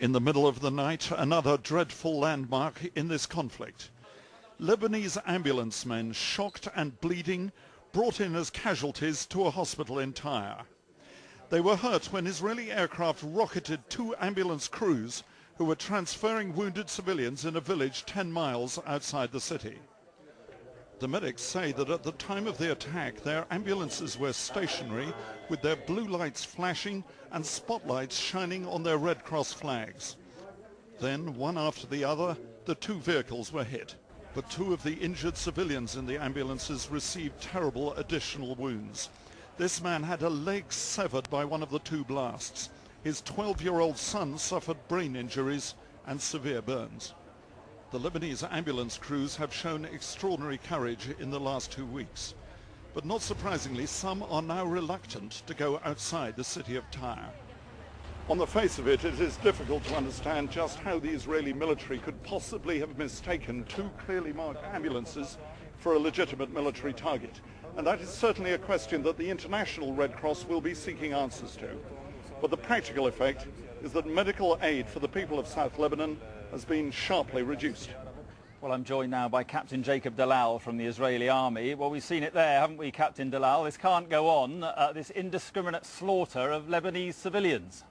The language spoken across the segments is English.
In the middle of the night, another dreadful landmark in this conflict. Lebanese ambulance men, shocked and bleeding, brought in as casualties to a hospital in Tyre. They were hurt when Israeli aircraft rocketed two ambulance crews who were transferring wounded civilians in a village 10 miles outside the city. The medics say that at the time of the attack, their ambulances were stationary with their blue lights flashing and spotlights shining on their Red Cross flags. Then, one after the other, the two vehicles were hit. But two of the injured civilians in the ambulances received terrible additional wounds. This man had a leg severed by one of the two blasts. His 12-year-old son suffered brain injuries and severe burns. The Lebanese ambulance crews have shown extraordinary courage in the last 2 weeks. But not surprisingly, some are now reluctant to go outside the city of Tyre. On the face of it, it is difficult to understand just how the Israeli military could possibly have mistaken two clearly marked ambulances for a legitimate military target. And that is certainly a question that the International Red Cross will be seeking answers to. But the practical effect is that medical aid for the people of South Lebanon has been sharply reduced. Well, I'm joined now by Captain Jacob Dalal from the Israeli Army. Well, we've seen it there, haven't we, Captain Dalal? This can't go on, this indiscriminate slaughter of Lebanese civilians.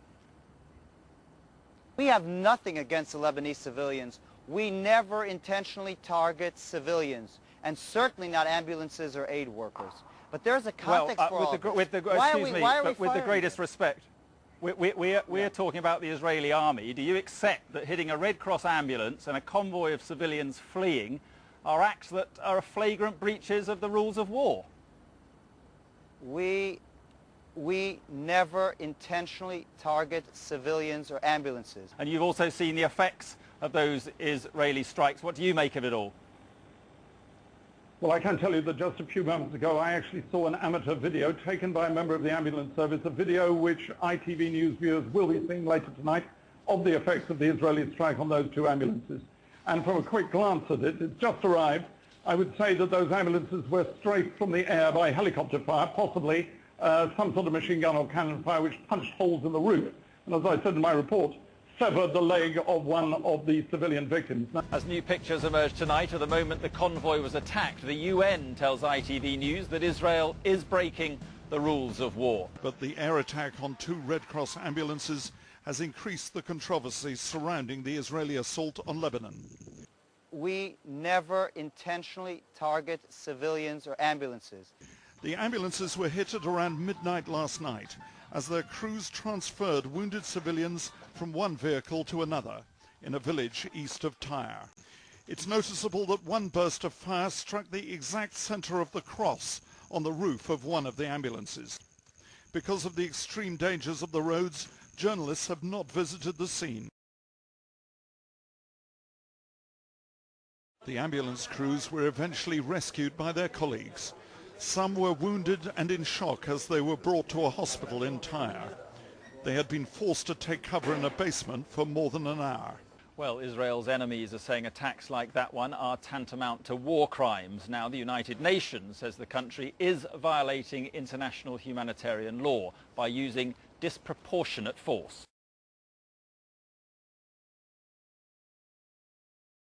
We have nothing against the Lebanese civilians. We never intentionally target civilians, and certainly not ambulances or aid workers. But there's a context for all this. With the greatest respect, we're talking about the Israeli Army. Do you accept that hitting a Red Cross ambulance and a convoy of civilians fleeing are acts that are flagrant breaches of the rules of war? We never intentionally target civilians or ambulances. And you've also seen the effects of those Israeli strikes. What do you make of it all? Well, I can tell you that just a few moments ago I actually saw an amateur video taken by a member of the ambulance service, a video which ITV News viewers will be seeing later tonight, of the effects of the Israeli strike on those two ambulances. And from a quick glance at it, it's just arrived. I would say that those ambulances were strafed from the air by helicopter fire, possibly some sort of machine gun or cannon fire which punched holes in the roof. And as I said in my report, severed the leg of one of the civilian victims. As new pictures emerged tonight of the moment the convoy was attacked, the UN tells ITV News that Israel is breaking the rules of war. But the air attack on two Red Cross ambulances has increased the controversy surrounding the Israeli assault on Lebanon. We never intentionally target civilians or ambulances. The ambulances were hit at around midnight last night as their crews transferred wounded civilians from one vehicle to another in a village east of Tyre. It's noticeable that one burst of fire struck the exact center of the cross on the roof of one of the ambulances. Because of the extreme dangers of the roads, journalists have not visited the scene. The ambulance crews were eventually rescued by their colleagues. Some were wounded and in shock as they were brought to a hospital in Tyre. They had been forced to take cover in a basement for more than an hour. Well, Israel's enemies are saying attacks like that one are tantamount to war crimes. Now, the United Nations says the country is violating international humanitarian law by using disproportionate force.